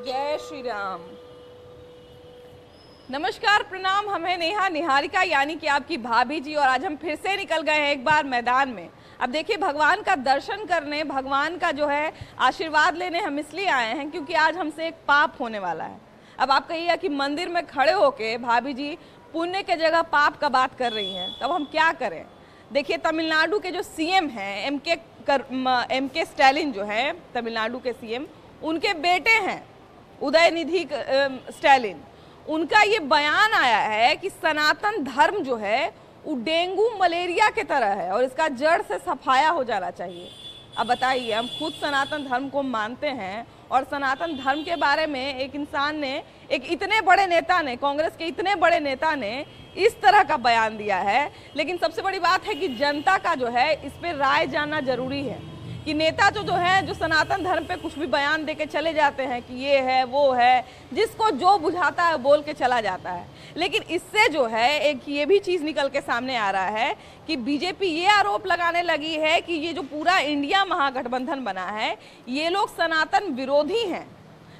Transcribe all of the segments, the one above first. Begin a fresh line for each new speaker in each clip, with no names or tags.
जय श्री राम। नमस्कार, प्रणाम। हम हैं नेहा निहारिका यानी कि आपकी भाभी जी, और आज हम फिर से निकल गए हैं एक बार मैदान में। अब देखिए, भगवान का दर्शन करने, भगवान का जो है आशीर्वाद लेने हम इसलिए आए हैं क्योंकि आज हमसे एक पाप होने वाला है। अब आप कहिएगा कि मंदिर में खड़े होके भाभी जी पुण्य के जगह पाप का बात कर रही हैं, तब हम क्या करें। देखिए, तमिलनाडु के जो सीएम हैं एम के स्टालिन, जो है तमिलनाडु के सीएम, उनके बेटे हैं उदयनिधि स्टालिन। उनका ये बयान आया है कि सनातन धर्म जो है वो डेंगू मलेरिया के तरह है और इसका जड़ से सफाया हो जाना चाहिए। अब बताइए, हम खुद सनातन धर्म को मानते हैं और सनातन धर्म के बारे में एक इंसान ने, एक इतने बड़े नेता ने, कांग्रेस के इतने बड़े नेता ने इस तरह का बयान दिया है। लेकिन सबसे बड़ी बात है कि जनता का जो है इस पे राय जानना जरूरी है कि नेता जो है जो सनातन धर्म पे कुछ भी बयान देके चले जाते हैं कि ये है वो है, जिसको जो बुझाता है बोल के चला जाता है। लेकिन इससे जो है एक ये भी चीज़ निकल के सामने आ रहा है कि बीजेपी ये आरोप लगाने लगी है कि ये जो पूरा इंडिया महागठबंधन बना है, ये लोग सनातन विरोधी हैं।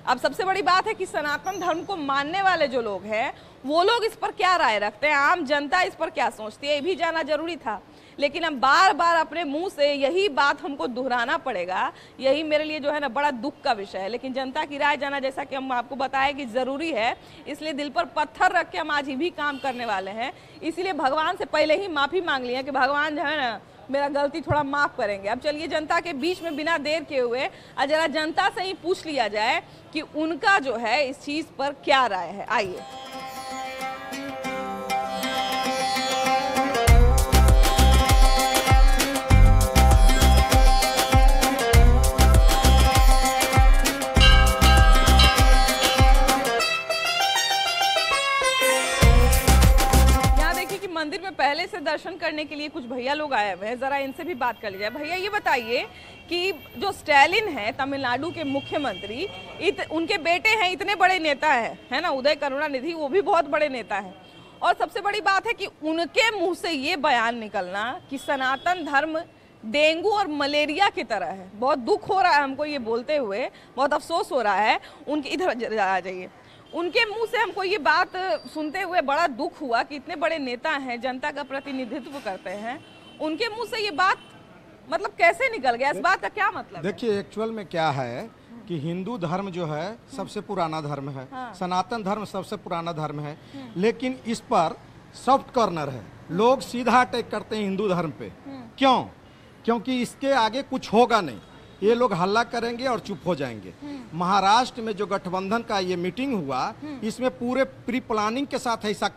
अब सबसे बड़ी बात है कि सनातन धर्म को मानने वाले जो लोग हैं वो लोग इस पर क्या राय रखते हैं, आम जनता इस पर क्या सोचती है, ये भी जानना जरूरी था। लेकिन हम बार बार अपने मुंह से यही बात हमको दोहराना पड़ेगा, यही मेरे लिए जो है ना बड़ा दुख का विषय है। लेकिन जनता की राय जाना, जैसा कि हम आपको बताएं कि ज़रूरी है, इसलिए दिल पर पत्थर रख के हम आज ही भी काम करने वाले हैं। इसीलिए भगवान से पहले ही माफ़ी मांग ली है कि भगवान जो है ना मेरा गलती थोड़ा माफ़ करेंगे। अब चलिए जनता के बीच में बिना देर किए हुए जरा जनता से ही पूछ लिया जाए कि उनका जो है इस चीज़ पर क्या राय है। आइए। मंदिर में पहले से दर्शन करने के लिए कुछ भैया लोग आए हुए हैं, जरा इनसे भी बात कर लीजिए। भैया ये बताइए कि जो स्टालिन है तमिलनाडु के मुख्यमंत्री, उनके बेटे हैं, इतने बड़े नेता है ना, उदय करुणानिधि, वो भी बहुत बड़े नेता हैं। और सबसे बड़ी बात है कि उनके मुंह से ये बयान निकलना कि सनातन धर्म डेंगू और मलेरिया की तरह है। बहुत दुख हो रहा है हमको ये बोलते हुए, बहुत अफसोस हो रहा है। उनके इधर आ जाइए, उनके मुंह से हमको ये बात सुनते हुए बड़ा दुख हुआ कि इतने बड़े नेता हैं, जनता का प्रतिनिधित्व करते हैं, उनके मुंह से ये बात मतलब कैसे निकल गया, इस बात का क्या मतलब?
देखिए, एक्चुअल में क्या है कि हिंदू धर्म जो है सबसे पुराना धर्म है। हाँ। सनातन धर्म सबसे पुराना धर्म है। लेकिन इस पर सॉफ्ट कॉर्नर है, लोग सीधा अटैक करते हैं हिंदू धर्म पे। क्यों? क्योंकि इसके आगे कुछ होगा नहीं, ये लोग हल्ला करेंगे और चुप हो जाएंगे। महाराष्ट्र में जो गठबंधन का ये मीटिंग हुआ, इसमें पूरे प्री प्लानिंग के साथ ऐसा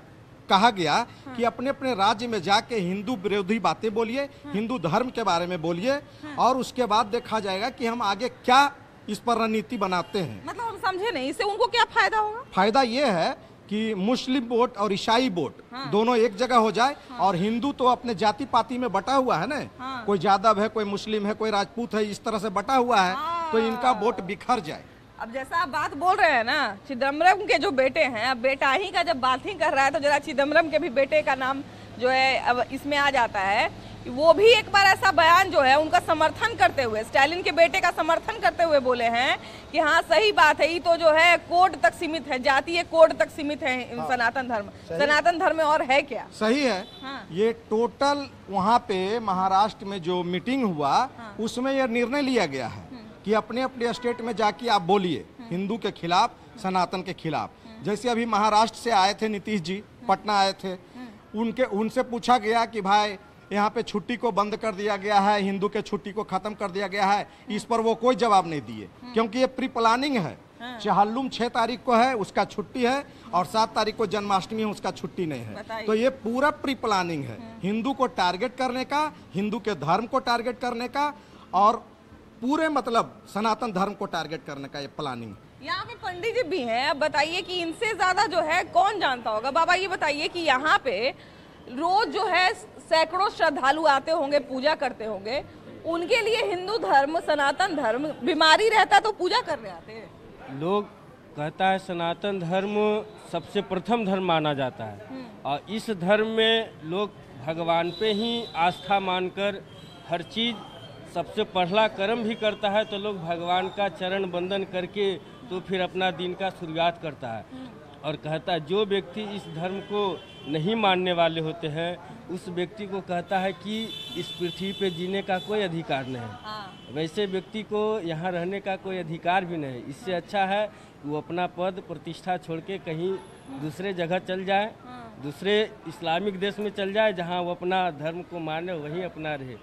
कहा गया कि अपने अपने राज्य में जाके हिंदू विरोधी बातें बोलिए, हिंदू धर्म के बारे में बोलिए, और उसके बाद देखा जाएगा कि हम आगे क्या इस पर रणनीति बनाते हैं।
मतलब हम समझे नहीं, इससे उनको क्या फायदा होगा?
फायदा ये है कि मुस्लिम वोट और ईसाई वोट दोनों एक जगह हो जाए। और हिंदू तो अपने जाति पाति में बटा हुआ है ना, कोई यादव है, कोई मुस्लिम है, कोई राजपूत है, इस तरह से बटा हुआ है, तो इनका वोट बिखर जाए।
अब जैसा आप बात बोल रहे हैं ना, चिदम्बरम के जो बेटे हैं, अब बेटा ही का जब बात ही कर रहा है तो जरा चिदम्बरम के भी बेटे का नाम जो है अब इसमें आ जाता है। वो भी एक बार ऐसा बयान जो है उनका समर्थन करते हुए, स्टालिन के बेटे का समर्थन करते हुए बोले हैं कि हाँ सही बात है, ये तो जो है कोड तक सीमित है, जातीय कोड तक सीमित है। हाँ, सनातन धर्म, सनातन धर्म में और है क्या? सही
है। हाँ। ये टोटल वहाँ पे महाराष्ट्र में जो मीटिंग हुआ, हाँ, उसमें यह निर्णय लिया गया है कि अपने अपने स्टेट में जाके आप बोलिए हिंदू के खिलाफ, सनातन के खिलाफ। जैसे अभी महाराष्ट्र से आए थे नीतीश जी, पटना आए थे, उनसे पूछा गया कि भाई यहाँ पे छुट्टी को बंद कर दिया गया है, हिंदू के छुट्टी को खत्म कर दिया गया है। इस पर वो कोई जवाब नहीं दिए, क्योंकि ये प्री प्लानिंग है। चहल्लुम 6 तारीख को है, उसका छुट्टी है, और 7 तारीख को जन्माष्टमी है, उसका छुट्टी नहीं है। तो ये पूरा प्री प्लानिंग है, हिंदू को टारगेट करने का, हिंदू के धर्म को टारगेट करने का, और पूरे मतलब सनातन धर्म को टारगेट करने का ये प्लानिंग है।
यहाँ पे पंडित जी भी हैं, अब बताइए कि इनसे ज्यादा जो है कौन जानता होगा। बाबा ये बताइए कि यहाँ पे रोज जो है सैकड़ों श्रद्धालु आते होंगे, पूजा करते होंगे, उनके लिए हिंदू धर्म, सनातन धर्म बीमारी रहता तो पूजा करने आते हैं।
लोग कहता है सनातन धर्म सबसे प्रथम धर्म माना जाता है, और इस धर्म में लोग भगवान पे ही आस्था मानकर हर चीज़ सबसे पहला कर्म भी करता है। तो लोग भगवान का चरण बंदन करके तो फिर अपना दिन का शुरुआत करता है और कहता है जो व्यक्ति इस धर्म को नहीं मानने वाले होते हैं उस व्यक्ति को कहता है कि इस पृथ्वी पे जीने का कोई अधिकार नहीं, वैसे व्यक्ति को यहाँ रहने का कोई अधिकार भी नहीं। इससे अच्छा है वो अपना पद प्रतिष्ठा छोड़ के कहीं दूसरे जगह चल जाए, दूसरे इस्लामिक देश में चल जाए जहाँ वो अपना धर्म को माने, वहीं अपना रहे।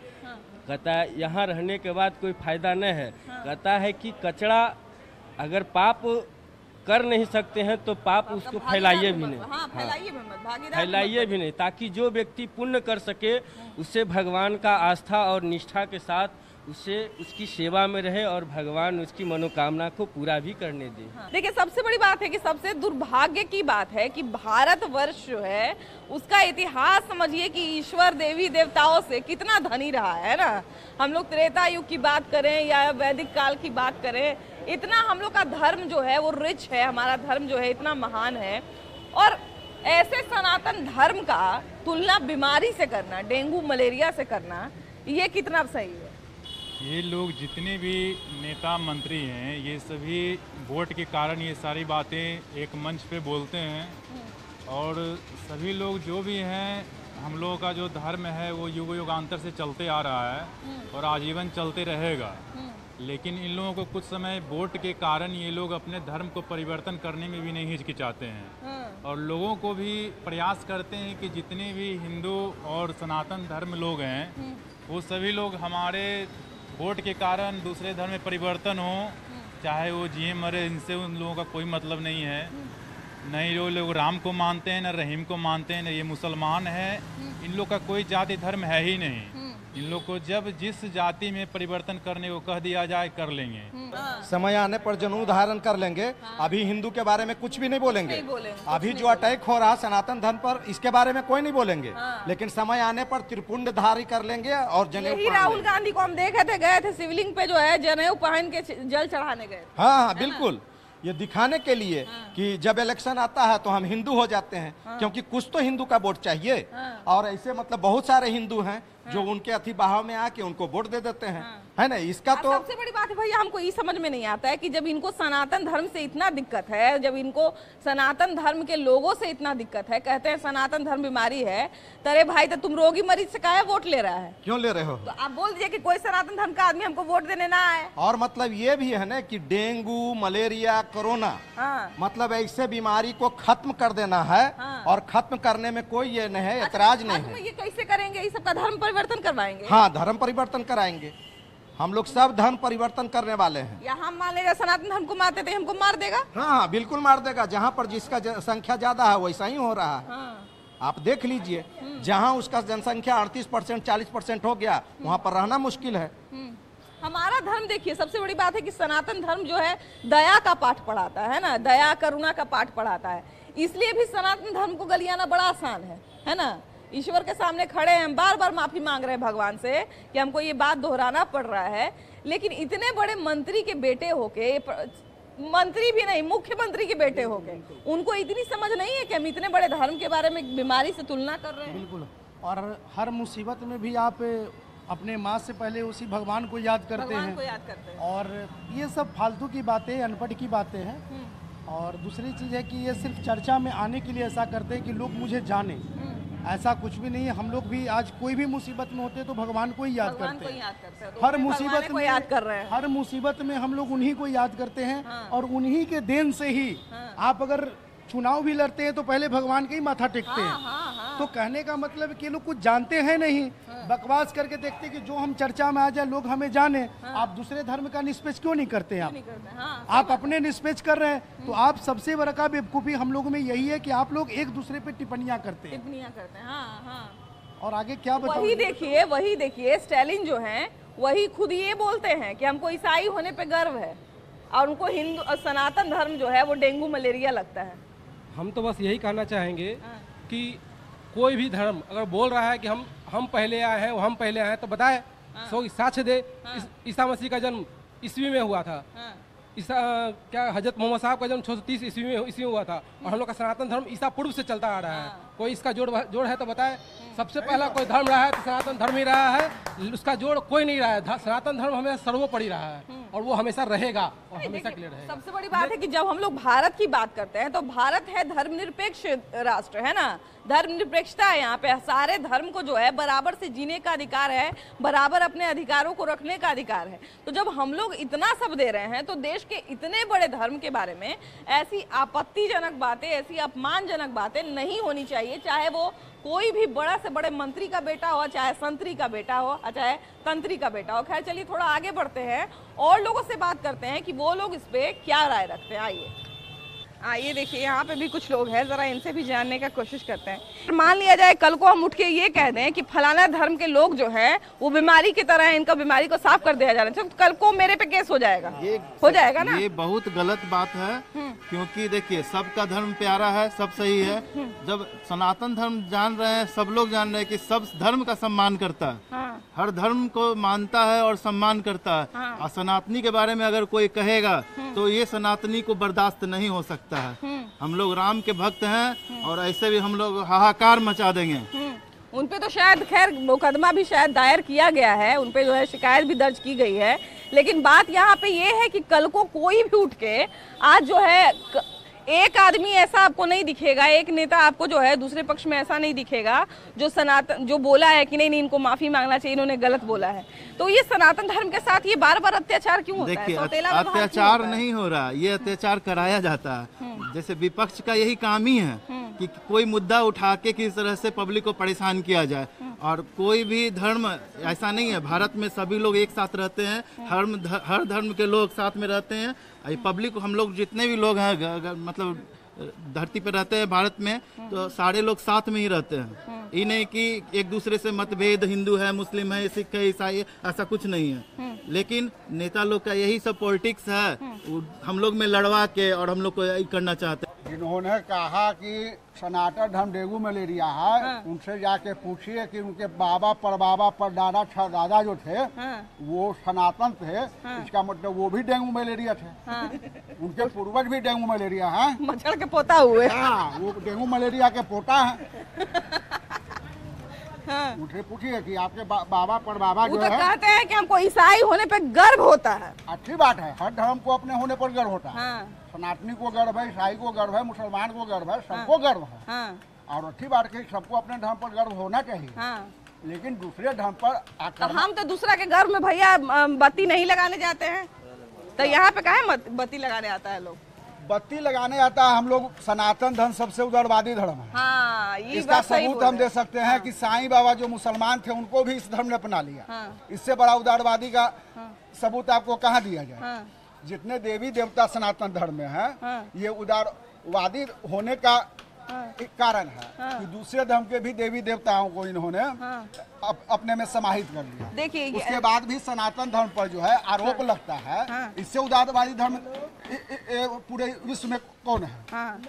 कहता है यहाँ रहने के बाद कोई फायदा नहीं है। कहता है कि कचरा अगर पाप कर नहीं सकते हैं तो पाप उसको फैलाइए भी नहीं, फैलाइए भी नहीं, ताकि जो व्यक्ति पुण्य कर सके उससे भगवान का आस्था और निष्ठा के साथ उससे उसकी सेवा में रहे और भगवान उसकी मनोकामना को पूरा भी करने दे।
देखिए सबसे बड़ी बात है कि सबसे दुर्भाग्य की बात है कि भारतवर्ष जो है उसका इतिहास समझिए कि ईश्वर देवी देवताओं से कितना धनी रहा है ना। हम लोग त्रेता युग की बात करें या वैदिक काल की बात करें, इतना हम लोग का धर्म जो है वो रिच है, हमारा धर्म जो है इतना महान है। और ऐसे सनातन धर्म का तुलना बीमारी से करना, डेंगू मलेरिया से करना, ये कितना सही है?
ये लोग जितने भी नेता मंत्री हैं ये सभी वोट के कारण ये सारी बातें एक मंच पे बोलते हैं। और सभी लोग जो भी हैं, हम लोगों का जो धर्म है वो युग युगांतर से चलते आ रहा है और आजीवन चलते रहेगा। लेकिन इन लोगों को कुछ समय वोट के कारण ये लोग अपने धर्म को परिवर्तन करने में भी नहीं हिचकिचाते हैं और लोगों को भी प्रयास करते हैं कि जितने भी हिंदू और सनातन धर्म लोग हैं वो सभी लोग हमारे वोट के कारण दूसरे धर्म में परिवर्तन हो, चाहे वो जिए मरे, इनसे उन लोगों का कोई मतलब नहीं है। नहीं जो लोग राम को मानते हैं, न रहीम को मानते हैं, न ये मुसलमान है, इन लोग का कोई जाति धर्म है ही नहीं। इन लोग को जब जिस जाति में परिवर्तन करने को कह दिया जाए कर लेंगे,
समय आने पर जनेऊ धारण कर लेंगे। अभी हिंदू के बारे में कुछ भी नहीं बोलेंगे। अभी जो अटैक हो रहा सनातन धर्म पर, इसके बारे में कोई नहीं बोलेंगे। लेकिन समय आने पर त्रिपुंड धारी कर लेंगे और जनेऊ।
यही राहुल गांधी को हम देखे थे, गए थे शिवलिंग पे जो है जनेऊ पहन के जल चढ़ाने गए।
हाँ, बिल्कुल, ये दिखाने के लिए कि जब इलेक्शन आता है तो हम हिंदू हो जाते हैं, क्योंकि कुछ तो हिंदू का वोट चाहिए। और ऐसे मतलब बहुत सारे हिंदू हैं जो उनके अति बहाव में आके उनको वोट दे देते हैं, है ना। इसका तो
सबसे बड़ी बात है भैया, हमको ये समझ में नहीं आता है कि जब इनको सनातन धर्म से इतना दिक्कत है, जब इनको सनातन धर्म के लोगों से इतना दिक्कत है, कहते हैं सनातन धर्म बीमारी है, तरे भाई तो तुम रोगी मरीज से काहे वोट ले रहा है?
क्यों ले रहे हो?
तो आप बोल दीजिए कि कोई सनातन धर्म का आदमी हमको वोट देने ना आए।
और मतलब ये भी है ना कि डेंगू मलेरिया कोरोना, मतलब ऐसे बीमारी को खत्म कर देना है। और खत्म करने में कोई ये नहीं है, ऐतराज नहीं है।
ये कैसे करेंगे? ये सबका धर्म परिवर्तन करवाएंगे?
हाँ, धर्म परिवर्तन कराएंगे। हम लोग सब धर्म परिवर्तन करने वाले हैं।
या हम मान लेगा सनातन धर्म को मारते थे, हमको मार देगा?
हाँ, बिल्कुल मार देगा। जहाँ पर जिसका संख्या ज्यादा है वैसा ही हो रहा है। आप देख लीजिए, जहाँ उसका जनसंख्या 38% 40% हो गया, वहाँ पर रहना मुश्किल है।
हमारा धर्म देखिए, सबसे बड़ी बात है कि सनातन धर्म जो है दया का पाठ पढ़ाता है ना, दया करुणा का पाठ पढ़ाता है। इसलिए भी सनातन धर्म को गलियाना बड़ा आसान है ना। ईश्वर के सामने खड़े हैं, बार बार माफी मांग रहे हैं भगवान से कि हमको ये बात दोहराना पड़ रहा है। लेकिन इतने बड़े मंत्री के बेटे होके, मंत्री भी नहीं मुख्यमंत्री के बेटे होके, उनको इतनी समझ नहीं है कि हम इतने बड़े धर्म के बारे में बीमारी से तुलना कर रहे हैं।
बिल्कुल। और हर मुसीबत में भी आप अपने माँ से पहले उसी भगवान को याद करते हैं। और ये सब फालतू की बातें, अनपढ़ की बातें हैं। और दूसरी चीज़ है कि ये सिर्फ चर्चा में आने के लिए ऐसा करते हैं कि लोग मुझे जाने। ऐसा कुछ भी नहीं है। हम लोग भी आज कोई भी मुसीबत में होते हैं तो भगवान को ही याद करते हैं। हर मुसीबत में याद कर रहे हैं। हर मुसीबत में हम लोग उन्हीं को याद करते हैं। और उन्हीं के देन से ही आप अगर चुनाव भी लड़ते हैं तो पहले भगवान के ही माथा टेकते हैं। तो कहने का मतलब कि लोग कुछ जानते हैं नहीं, बकवास करके देखते हैं कि जो हम चर्चा में आ जाए लोग हमें जाने। आप दूसरे धर्म का निष्पेच क्यों नहीं करते? आप अपने निष्पेच कर रहे हैं। तो आप सबसे बड़ा बेवकूफी हम लोगों में यही है कि आप लोग एक दूसरे पे टिप्पणियां करते हैं। और आगे क्या बताऊं?
वही देखिए स्टालिन जो हैं वही खुद ये बोलते हैं कि हमको ईसाई होने पे गर्व है और उनको हिंदू और सनातन धर्म जो है वो डेंगू मलेरिया लगता है।
हम तो बस यही कहना चाहेंगे कि कोई भी धर्म अगर बोल रहा है कि हम पहले आए हैं, हम पहले आए हैं, तो बताए, सो साक्ष्य दे। ईसा मसीह का जन्म ईस्वी में हुआ था। क्या हजरत मोहम्मद साहब का जन्म 630 ईस्वी में हुआ था। और हम लोग का सनातन धर्म ईसा पूर्व से चलता आ रहा है। कोई इसका जोड़ है तो बताए। सबसे पहला कोई धर्म रहा है तो सनातन धर्म ही रहा है, उसका जोड़ कोई नहीं रहा है। सनातन धर्म हमेशा सर्वोपरि रहा है और वो हमेशा रहेगा और हमेशा के लिए रहेगा।
सबसे बड़ी बात है कि जब हम लोग भारत की बात करते हैं तो भारत है धर्मनिरपेक्ष राष्ट्र, है ना। धर्मनिरपेक्षता है यहाँ पे, सारे धर्म को जो है बराबर से जीने का अधिकार है, बराबर अपने अधिकारों को रखने का अधिकार है। तो जब हम लोग इतना सब दे रहे हैं तो देश के इतने बड़े धर्म के बारे में ऐसी आपत्तिजनक बातें, ऐसी अपमानजनक बातें नहीं होनी चाहिए, चाहे वो कोई भी बड़ा से बड़े मंत्री का बेटा हो, चाहे संतरी का बेटा हो, चाहे तंत्री का बेटा हो। खैर चलिए थोड़ा आगे बढ़ते हैं और लोगों से बात करते हैं कि वो लोग इस पे क्या राय रखते हैं। आइए देखिए यहाँ पे भी कुछ लोग हैं, जरा इनसे भी जानने का कोशिश करते हैं। मान लिया जाए कल को हम उठ के ये कह दें कि फलाना धर्म के लोग जो हैं वो बीमारी की तरह है, इनका बीमारी को साफ कर दिया जा रहा है, तो कल को मेरे पे केस हो जाएगा, हो जाएगा ना।
ये बहुत गलत बात है, क्योंकि देखिए सबका धर्म प्यारा है, सब सही है। जब सनातन धर्म जान रहे हैं, सब लोग जान रहे हैं कि सब धर्म का सम्मान करता है, हर धर्म को मानता है और सम्मान करता है। और सनातनी के बारे में अगर कोई कहेगा तो ये सनातनी को बर्दाश्त नहीं हो सकता है। हम लोग राम के भक्त हैं और ऐसे भी हम लोग हाहाकार मचा देंगे।
उनपे तो शायद खैर मुकदमा भी शायद दायर किया गया है, उनपे जो है शिकायत भी दर्ज की गई है। लेकिन बात यहाँ पे ये है कि कल को कोई भी उठ के आज जो है एक आदमी ऐसा आपको नहीं दिखेगा, एक नेता आपको जो है दूसरे पक्ष में ऐसा नहीं दिखेगा जो सनातन जो बोला है कि नहीं नहीं इनको माफी मांगना चाहिए, इन्होंने गलत बोला है। तो ये सनातन धर्म के साथ ये बार बार अत्याचार क्यों होता है?
देखिए अत्याचार नहीं हो रहा, ये अत्याचार कराया जाता है। जैसे विपक्ष का यही काम ही है कि कोई मुद्दा उठा के किस तरह से पब्लिक को परेशान किया जाए। और कोई भी धर्म ऐसा नहीं है, भारत में सभी लोग एक साथ रहते हैं, हर धर्म के लोग साथ में रहते हैं। पब्लिक हम लोग जितने भी लोग हैं मतलब धरती पर रहते हैं भारत में, तो सारे लोग साथ में ही रहते हैं। ये नहीं कि एक दूसरे से मतभेद, हिंदू है, मुस्लिम है, सिख है, ईसाई, ऐसा कुछ नहीं है। लेकिन नेता लोग का यही सब पॉलिटिक्स है, हम लोग में लड़वा के और हम लोग को यही करना चाहते हैं।
जिन्होंने कहा कि सनातन धर्म डेंगू मलेरिया है, उनसे जाके पूछिए कि उनके बाबा परबाबा परदादा दादा जो थे वो सनातन थे, इसका मतलब वो भी डेंगू मलेरिया थे। उनके पूर्वज भी डेंगू मलेरिया है,
मच्छर के पोता हुए।
हाँ, वो डेंगू मलेरिया के पोता है। उनसे पूछिए कि आपके बाबा परबाबा जो है,
कहते हैं कि हमको ईसाई होने पे गर्व होता है।
अच्छी बात है, हर धर्म को अपने होने पर गर्व होता है। सनातनी को गर्व है, ईसाई को गर्व है, मुसलमान को गर्व है, सबको गर्व है। और अच्छी बात है, सबको अपने धर्म पर गर्व होना चाहिए। लेकिन दूसरे धर्म पर
हम तो दूसरा के गर्व में भैया बत्ती नहीं लगाने जाते हैं, तो यहाँ पे काहे बत्ती लगाने आता है लोग?
बत्ती लगाने आता है। हम लोग सनातन धर्म सबसे उदारवादी धर्म है।
हाँ, ये
इसका सबूत हम दे सकते हैं कि साईं बाबा जो मुसलमान थे उनको भी इस धर्म ने अपना लिया। इससे बड़ा उदारवादी का सबूत आपको कहाँ दिया जाए? जितने देवी देवता सनातन धर्म में हैं, ये उदारवादी होने का एक कारण है कि दूसरे धर्म के भी देवी देवताओं को इन्होंने अपने में समाहित कर लिया। देखिए उसके बाद भी सनातन धर्म पर जो है आरोप लगता है, इससे उदारवादी धर्म पूरे विश्व में कौन है?
हाँ,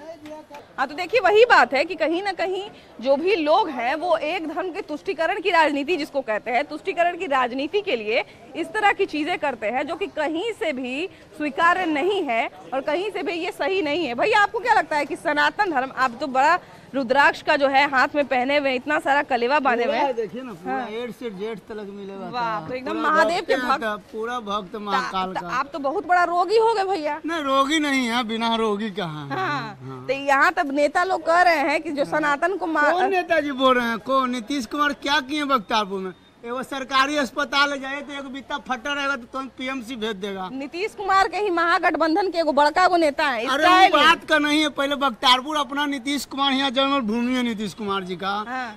तो देखिए वही बात है कि कहीं ना कहीं जो भी लोग हैं वो एक धर्म के तुष्टीकरण की राजनीति जिसको कहते हैं, तुष्टीकरण की राजनीति के लिए इस तरह की चीजें करते हैं जो कि कहीं से भी स्वीकार्य नहीं है और कहीं से भी ये सही नहीं है। भैया आपको क्या लगता है कि सनातन धर्म, आप तो बड़ा रुद्राक्ष का जो है हाथ में पहने हुए, इतना सारा कलेवा बांधे हुए,
देखिए ना पूरा एड से जेड तक मिलेगा।
वाह, तो एकदम महादेव के भक्त,
पूरा भक्त महाकाल का।
आप तो बहुत बड़ा रोगी हो गए भैया।
नहीं, रोगी नहीं है, बिना रोगी कहाँ।
हाँ। तो यहाँ तब नेता लोग कह रहे हैं कि जो सनातन को
कौन नेताजी बोल रहे हैं? कौन? नीतीश कुमार क्या किए बख्तियारपुर में? एगो सरकारी अस्पताल जाए तो एगो बित्ता फटा रहेगा तो तुरंत पीएमसी भेज देगा। नीतीश
कुमार के ही महागठबंधन के एगो बड़का वो नेता है।
अरे वो बात का नहीं है, पहले बख्तियारपुर अपना नीतीश कुमार यहाँ जन्म भूमि है नीतीश कुमार जी का।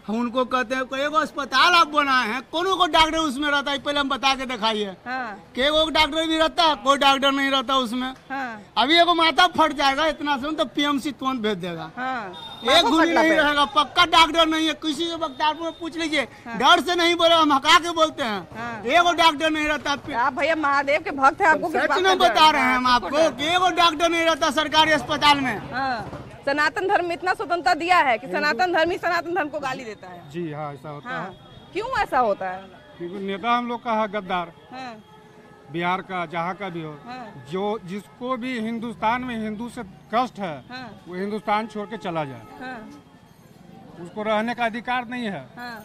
हम उनको कहते हैं एगो अस्पताल आप बनाए हैं, कोनो को डॉक्टर उसमें रहता है, पहले हम बता के दिखाइए। एगो डॉक्टर भी रहता है, कोई डॉक्टर नहीं रहता उसमें। अभी एगो माथा फट जाएगा इतना से तो पीएमसी तुरंत भेज देगा। एक गुली नहीं रहेगा, पक्का डॉक्टर नहीं है। किसी को बख्तियारपुर में पूछ लीजिए, डर से नहीं बोले, हम हका के बोलते हैं। एगो डॉक्टर नहीं रहता।
आप भैया महादेव के भक्त हैं, आपको
सच में बता रहे हैं हम आपको कि एगो डॉक्टर नहीं रहता सरकारी अस्पताल में।
सनातन धर्म में इतना स्वतंत्रता दिया है कि सनातन धर्म ही सनातन धर्म को गाली देता है।
जी हाँ, ऐसा होता है।
क्यों ऐसा होता है?
क्योंकि नेता हम लोग का है गद्दार, बिहार का जहाँ का भी हो, जो जिसको भी हिंदुस्तान में हिंदू से कष्ट है वो हिंदुस्तान छोड़ के चला जाए।
उसको रहने का अधिकार नहीं है।
हाँ।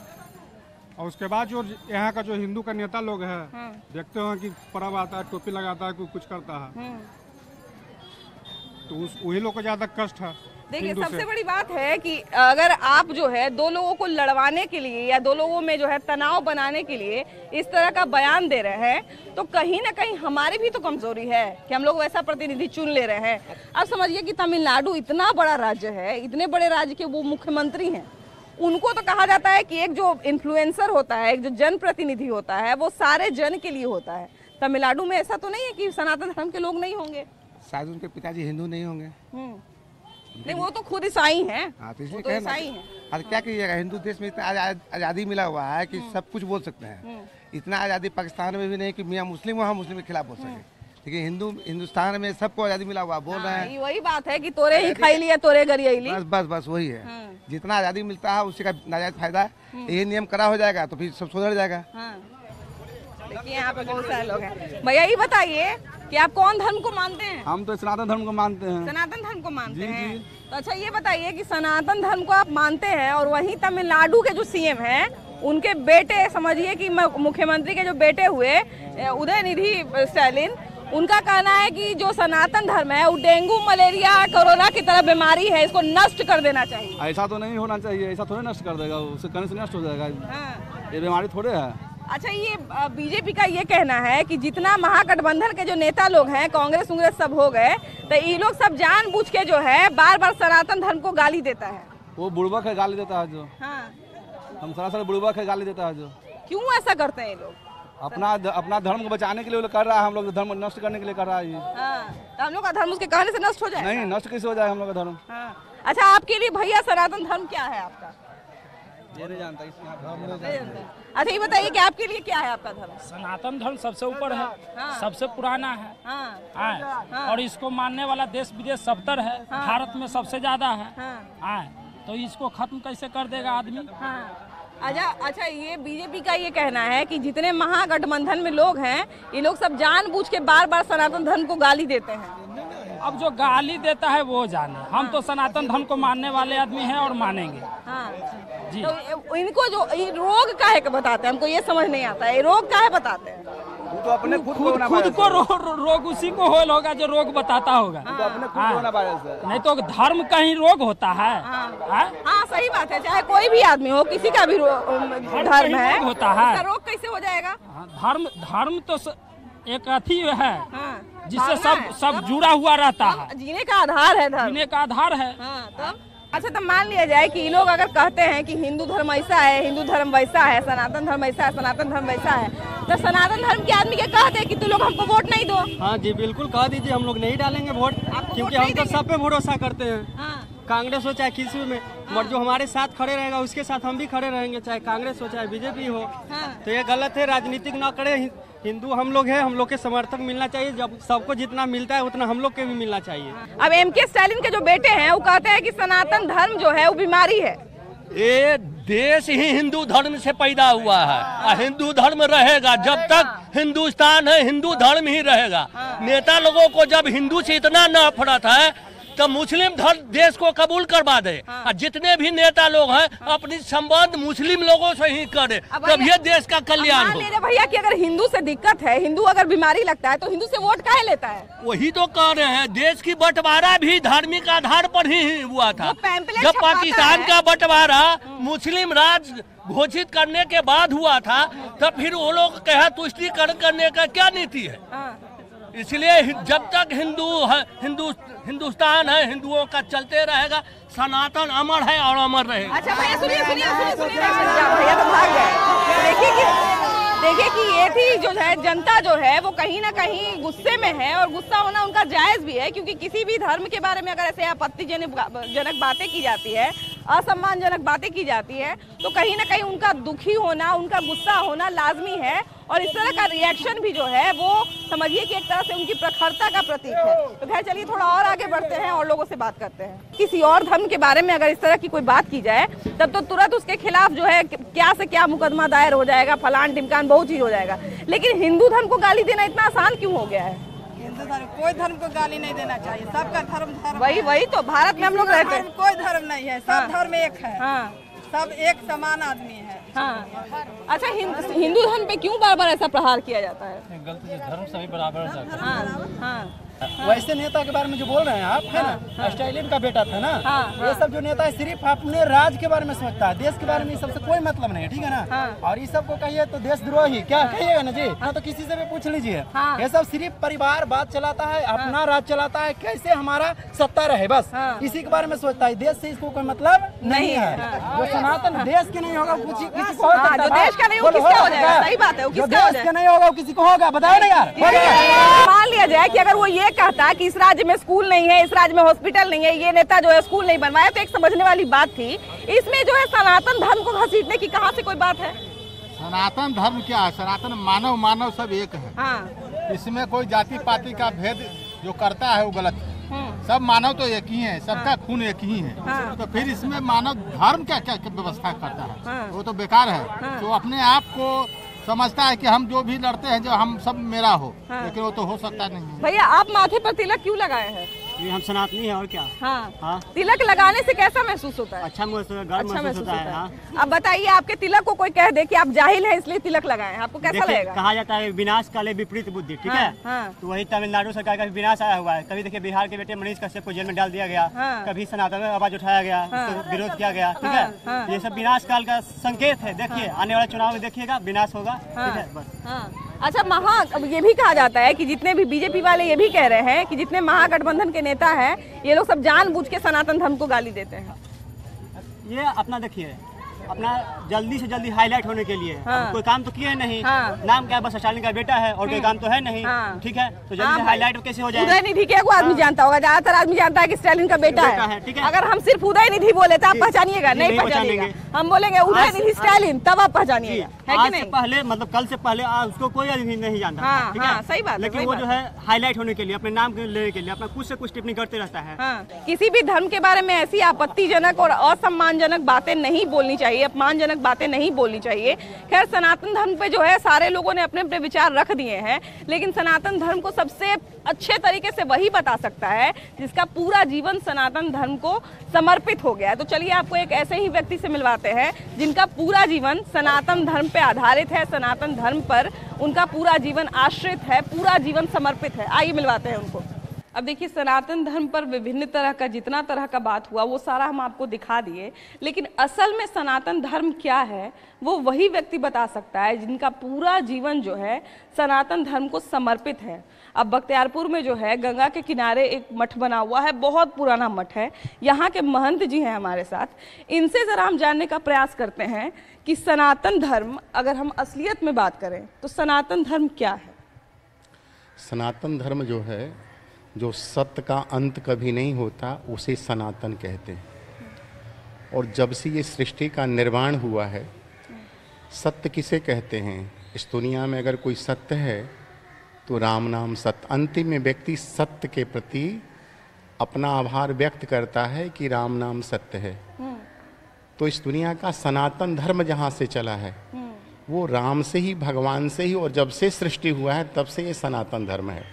और उसके बाद जो यहाँ का जो हिंदू का नेता लोग है, देखते हो कि पर्व आता है, टोपी लगाता है, कोई कुछ करता है, तो वही लोग को ज्यादा कष्ट है।
देखिए सबसे बड़ी बात है कि अगर आप जो है दो लोगों को लड़वाने के लिए या दो लोगों में जो है तनाव बनाने के लिए इस तरह का बयान दे रहे हैं, तो कहीं ना कहीं हमारी भी तो कमजोरी है कि हम लोग वैसा प्रतिनिधि चुन ले रहे हैं। अब समझिए कि तमिलनाडु इतना बड़ा राज्य है, इतने बड़े राज्य के वो मुख्यमंत्री हैं, उनको तो कहा जाता है कि एक जो इन्फ्लुएंसर होता है, एक जो जनप्रतिनिधि होता है, वो सारे जन के लिए होता है। तमिलनाडु में ऐसा तो नहीं है कि सनातन धर्म के लोग नहीं होंगे?
शायद उनके पिताजी हिंदू नहीं होंगे।
नहीं, वो तो खुद ईसाई हैं।
हाँ, तो
वो तो ईसाई हैं।
और क्या कीजिएगा, हिंदू देश में इतना आज़ादी मिला हुआ है कि सब कुछ बोल सकते हैं। इतना आज़ादी पाकिस्तान में भी नहीं कि मियाँ मुस्लिम वहाँ मुस्लिम के खिलाफ बोल सके, लेकिन हिंदुस्तान में सबको आज़ादी मिला हुआ, बोल रहे हैं।
वही बात है कि तोरे ही खाई लिया, तोरे गरियाली।
बस वही है। जितना आज़ादी मिलता है उसी का नाजायज फायदा है। यही नियम करा हो जाएगा तो फिर सब सुधर जाएगा।
देखिए यहाँ पे बहुत सारे लोग हैं। भैया ये बताइए कि आप कौन धर्म को मानते हैं?
हम तो सनातन धर्म को मानते हैं।
सनातन धर्म को मानते हैं। तो अच्छा ये बताइए कि सनातन धर्म को आप मानते हैं और वहीं तमिलनाडु के जो सीएम हैं, उनके बेटे, समझिए कि मुख्यमंत्री के जो बेटे हुए उदयनिधि स्टालिन, उनका कहना है कि जो सनातन धर्म है वो डेंगू, मलेरिया, कोरोना की तरह बीमारी है, इसको नष्ट कर देना चाहिए।
ऐसा तो नहीं होना चाहिए, ऐसा थोड़े नष्ट कर देगा, उससे करने से नष्ट हो जाएगा। ये बीमारी थोड़े है।
अच्छा ये बीजेपी का ये कहना है कि जितना महागठबंधन के जो नेता लोग हैं, कांग्रेस उंग्रेस सब हो गए, तो ये लोग सब जानबूझ के जो है बार बार सनातन धर्म को गाली देता है।
वो बुड़बक है, गाली देता है जो। हम सरासर बुड़बक है, गाली देता है जो।
क्यों ऐसा करते हैं ये लोग?
अपना धर्म को बचाने के लिए कर रहा है, हम लोग धर्म नष्ट करने के लिए कर रहा है।
तो हम लोग का धर्म उसके कहने से नष्ट हो जाए?
नहीं, नष्ट कैसे हो जाए हम लोग का धर्म।
अच्छा आपके लिए भैया सनातन धर्म क्या है आपका?
ये नहीं जानता।
अच्छा ये बताइए कि आपके लिए क्या है आपका धर्म?
सनातन धर्म सबसे ऊपर है, सबसे पुराना है, और इसको मानने वाला देश विदेश 70 है, भारत में सबसे ज्यादा है। तो इसको खत्म कैसे कर देगा आदमी?
अच्छा ये बीजेपी का ये कहना है कि जितने महागठबंधन में लोग हैं, ये लोग सब जानबूझ के बार बार सनातन धर्म को गाली देते हैं।
अब जो गाली देता है वो जाने, हम तो सनातन धर्म को मानने वाले आदमी हैं और मानेंगे। जी।
तो इनको जो ये रोग काहे के बताते हैं, हमको ये समझ नहीं आता है, ये रोग काहे बताते हैं?
तो अपने खुद
को रोग उसी को होगा जो रोग बताता होगा।
तो अपने खुद
नहीं तो धर्म का ही रोग होता है।
हाँ सही बात है, चाहे कोई भी आदमी हो, किसी का भी धर्म है
होता है,
रोग कैसे हो जाएगा?
धर्म तो एक अथी है जिससे सब जुड़ा हुआ रहता है।
जीने का आधार है धर्म,
जीने का आधार है।
अच्छा तो मान लिया जाए कि ये लोग अगर कहते हैं कि हिंदू धर्म ऐसा है, हिंदू धर्म वैसा है, सनातन धर्म ऐसा है, सनातन धर्म वैसा है, तो सनातन धर्म के आदमी के कहते हैं कि तुम लोग हमको वोट नहीं दो।
हाँ जी बिल्कुल कह दीजिए, हम लोग नहीं डालेंगे वोट, क्योंकि हम तो सब पे भरोसा करते हैं। कांग्रेस हो चाहे किसी में, मगर जो हमारे साथ खड़े रहेगा उसके साथ हम भी खड़े रहेंगे, चाहे कांग्रेस हो चाहे बीजेपी हो। तो ये गलत है, राजनीतिक ना करे। हिंदू हम लोग हैं, हम लोग के समर्थक मिलना चाहिए, जब सबको जितना मिलता है उतना हम लोग के भी मिलना चाहिए।
अब एमके स्टालिन के जो बेटे हैं वो कहते हैं कि सनातन धर्म जो है वो बीमारी है।
ये देश ही हिंदू धर्म से पैदा हुआ है, हिंदू धर्म रहेगा जब तक हिंदुस्तान है, हिंदू धर्म ही रहेगा। नेता लोगों को जब हिंदू से इतना नफरत है तो मुस्लिम धर्म देश को कबूल करवा दे। जितने भी नेता लोग हैं अपनी संबंध मुस्लिम लोगों से ही करे, तब ये देश का कल्याण हो।
भैया कि अगर हिंदू से दिक्कत है, हिंदू अगर बीमारी लगता है तो हिंदू से वोट काहे लेता है?
वही तो कह रहे हैं, देश की बंटवारा भी धार्मिक आधार पर ही हुआ था। जब पाकिस्तान का बंटवारा मुस्लिम राज घोषित करने के बाद हुआ था, तब फिर वो लोग कहा तुष्टीकरण करने का क्या नीति है। इसलिए जब तक हिंदुस्तान है, हिंदुओं का चलते रहेगा, सनातन अमर है और अमर रहेगा।
अच्छा भैया सुनिए भैया तो भाग गए। देखिए कि ये थी जो है जनता जो है वो कहीं ना कहीं गुस्से में है, और गुस्सा होना उनका जायज भी है, क्योंकि किसी भी धर्म के बारे में अगर ऐसे आपत्तिजनक बातें की जाती है, असम्मानजनक बातें की जाती है, तो कहीं ना कहीं उनका दुखी होना, उनका गुस्सा होना लाजमी है। और इस तरह का रिएक्शन भी जो है वो समझिए कि एक तरह से उनकी प्रखरता का प्रतीक है। तो खैर चलिए थोड़ा और आगे बढ़ते हैं और लोगों से बात करते हैं। किसी और धर्म के बारे में अगर इस तरह की कोई बात की जाए तब तो तुरंत उसके खिलाफ जो है क्या से क्या मुकदमा दायर हो जाएगा, फलान ढिमकान बहुत चीज हो जाएगा। लेकिन हिंदू धर्म को गाली देना इतना आसान क्यों हो गया है?
कोई धर्म को गाली नहीं देना चाहिए, सबका धर्म
वही तो भारत में हम लोग रहते हैं,
कोई धर्म नहीं है, सब धर्म एक है। सब एक समान आदमी है।
अच्छा, हिंदू धर्म पे क्यों बार बार ऐसा प्रहार किया जाता है?
गलत, धर्म सभी बराबर है।
वैसे नेता के बारे में जो बोल रहे हैं आप, है ना, स्टालिन का बेटा था ना, ये सब जो नेता है सिर्फ अपने राज्य के बारे में सोचता है, देश के बारे में सबसे कोई मतलब नहीं है, ठीक है ना। और इस सब को कहिए तो देशद्रोही क्या कहिएगा ना जी, हाँ तो किसी से भी पूछ लीजिए। ये सब सिर्फ परिवार बात चलाता है, अपना राज चलाता है, कैसे हमारा सत्ता रहे, बस इसी के बारे में सोचता है। देश से इसको कोई मतलब नहीं है। जो सनातन देश के नहीं होगा किसी को,
जो देश का नहीं होगा किसका हो जाएगा? सही बात है,
जो देश का नहीं होगा किसी को होगा, बताओ ना यार।
मान लिया जाए कि अगर वो ये कहता कि इस राज्य में स्कूल नहीं है, इस राज्य में हॉस्पिटल नहीं है, ये नेता जो है स्कूल नहीं बनवाया, तो एक समझने वाली बात थी। इसमें जो है सनातन धर्म को घसीटने की कहाँ से कोई बात है?
सनातन धर्म क्या है? सनातन मानव सब एक है। इसमें कोई जाति पाति का भेद जो करता है वो गलत है। सब मानव तो एक ही है, सबका खून एक ही है। तो फिर इसमें मानव धर्म क्या क्या व्यवस्था करता है? वो तो बेकार है। तो अपने आप को समझता है कि हम जो भी लड़ते हैं, जो हम सब मेरा हो, लेकिन वो तो हो सकता नहीं है।
भैया, आप माथे पर तिलक क्यों लगाए हैं?
ये हम सनातनी है और क्या।
हाँ। तिलक लगाने से कैसा महसूस होता है?
अच्छा महसूस होता है। हाँ।
अब बताइए, आपके तिलक को कोई कह दे कि आप जाहिल हैं इसलिए तिलक लगाए हैं, आपको कैसा लगेगा?
कहा जाता है विनाश काले विपरीत बुद्धि, ठीक है। तो वही तमिलनाडु सरकार का विनाश आया हुआ है। कभी देखिए बिहार के बेटे मनीष कश्यप को जेल में डाल दिया गया, कभी सनातन में आवाज उठाया गया, विरोध किया गया, ठीक है। ये सब विनाश काल का संकेत है। देखिए आने वाले चुनाव में देखिएगा विनाश होगा, ठीक है, बस।
अच्छा, ये भी कहा जाता है कि जितने भी बीजेपी वाले ये भी कह रहे हैं कि जितने महागठबंधन के नेता हैं, ये लोग सब जानबूझ के सनातन धर्म को गाली देते हैं।
ये अपना देखिए, अपना जल्दी से जल्दी हाईलाइट होने के लिए कोई काम तो किए नहीं। नाम क्या है? बस स्टालिन का बेटा है और कोई काम तो है नहीं, ठीक है। तो जल्दी से हाईलाइट कैसे हो जाए?
उदयनिधि के को आदमी जानता होगा, ज्यादातर आदमी जानता है कि स्टालिन का बेटा है, ठीक है। अगर हम सिर्फ उदयनिधि बोले तो आप पहचानिएगा? नहीं पहचानिएगा। हम बोलेंगे उदयनिधि स्टालिन, तब आप पहचानिएगा, है कि नहीं?
पहले मतलब कल से पहले उसको कोई आदमी नहीं जानता, ठीक है।
सही बात।
लेकिन वो जो है हाईलाइट होने के लिए, अपने नाम लेने के लिए अपना कुछ से कुछ टिप्पणी करते रहता है।
किसी भी धर्म के बारे में ऐसी आपत्तिजनक और असम्मानजनक बातें नहीं बोलनी चाहिए, अपमानजनक बातें नहीं बोलनी चाहिए। खैर, सनातन धर्म पे जो है सारे लोगों ने अपने अपने विचार रख दिए हैं, लेकिन सनातन धर्म को सबसे अच्छे तरीके से वही बता सकता है जिसका पूरा जीवन सनातन धर्म को समर्पित हो गया है। तो चलिए आपको एक ऐसे ही व्यक्ति से मिलवाते हैं जिनका पूरा जीवन सनातन धर्म पे आधारित है, सनातन धर्म पर उनका पूरा जीवन आश्रित है, पूरा जीवन समर्पित है। आइए मिलवाते हैं उनको। अब देखिए, सनातन धर्म पर विभिन्न तरह का जितना तरह का बात हुआ वो सारा हम आपको दिखा दिए, लेकिन असल में सनातन धर्म क्या है वो वही व्यक्ति बता सकता है जिनका पूरा जीवन जो है सनातन धर्म को समर्पित है। अब बख्तियारपुर में जो है गंगा के किनारे एक मठ बना हुआ है, बहुत पुराना मठ है। यहाँ के महंत जी हैं हमारे साथ, इनसे ज़रा हम जानने का प्रयास करते हैं कि सनातन धर्म, अगर हम असलियत में बात करें तो सनातन धर्म क्या है?
सनातन धर्म जो है, जो सत्य का अंत कभी नहीं होता, उसे सनातन कहते हैं। और जब से ये सृष्टि का निर्माण हुआ है, सत्य किसे कहते हैं? इस दुनिया में अगर कोई सत्य है तो राम नाम सत्य। अंतिम में व्यक्ति सत्य के प्रति अपना आभार व्यक्त करता है कि राम नाम सत्य है। तो इस दुनिया का सनातन धर्म जहाँ से चला है वो राम से ही, भगवान से ही, और जब से सृष्टि हुआ है तब से ये सनातन धर्म है।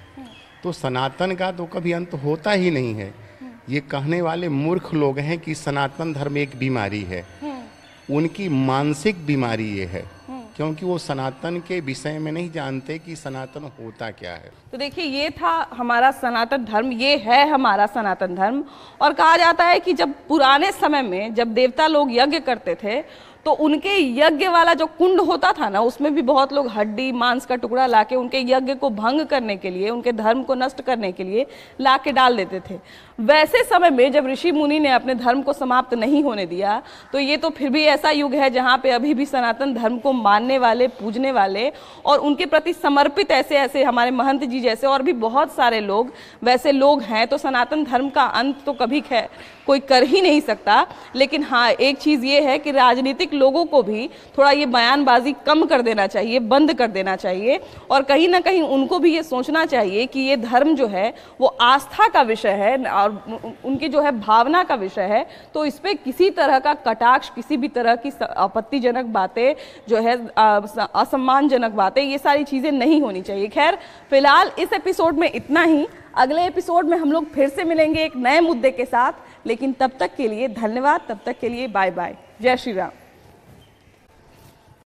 तो सनातन का तो कभी अंत होता ही नहीं है। ये कहने वाले मूर्ख लोग हैं कि सनातन धर्म एक बीमारी है, उनकी मानसिक बीमारी ये है, क्योंकि वो सनातन के विषय में नहीं जानते कि सनातन होता क्या है।
तो देखिए, ये था हमारा सनातन धर्म, ये है हमारा सनातन धर्म। और कहा जाता है कि जब पुराने समय में जब देवता लोग यज्ञ करते थे तो उनके यज्ञ वाला जो कुंड होता था ना, उसमें भी बहुत लोग हड्डी मांस का टुकड़ा लाके उनके यज्ञ को भंग करने के लिए, उनके धर्म को नष्ट करने के लिए लाके डाल देते थे। वैसे समय में जब ऋषि मुनि ने अपने धर्म को समाप्त नहीं होने दिया, तो ये तो फिर भी ऐसा युग है जहाँ पे अभी भी सनातन धर्म को मानने वाले, पूजने वाले और उनके प्रति समर्पित ऐसे ऐसे हमारे महंत जी जैसे और भी बहुत सारे लोग वैसे लोग हैं। तो सनातन धर्म का अंत तो कभी कोई कर ही नहीं सकता। लेकिन हाँ, एक चीज़ ये है कि राजनीतिक लोगों को भी थोड़ा ये बयानबाजी कम कर देना चाहिए, बंद कर देना चाहिए, और कहीं ना कहीं उनको भी ये सोचना चाहिए कि ये धर्म जो है वो आस्था का विषय है और उनकी जो है भावना का विषय है। तो इस पर किसी तरह का कटाक्ष, किसी भी तरह की आपत्तिजनक बातें जो है, असम्मानजनक बातें, ये सारी चीज़ें नहीं होनी चाहिए। खैर, फिलहाल इस एपिसोड में इतना ही। अगले एपिसोड में हम लोग फिर से मिलेंगे एक नए मुद्दे के साथ, लेकिन तब तक के लिए धन्यवाद, तब तक के लिए बाय बाय, जय श्री राम।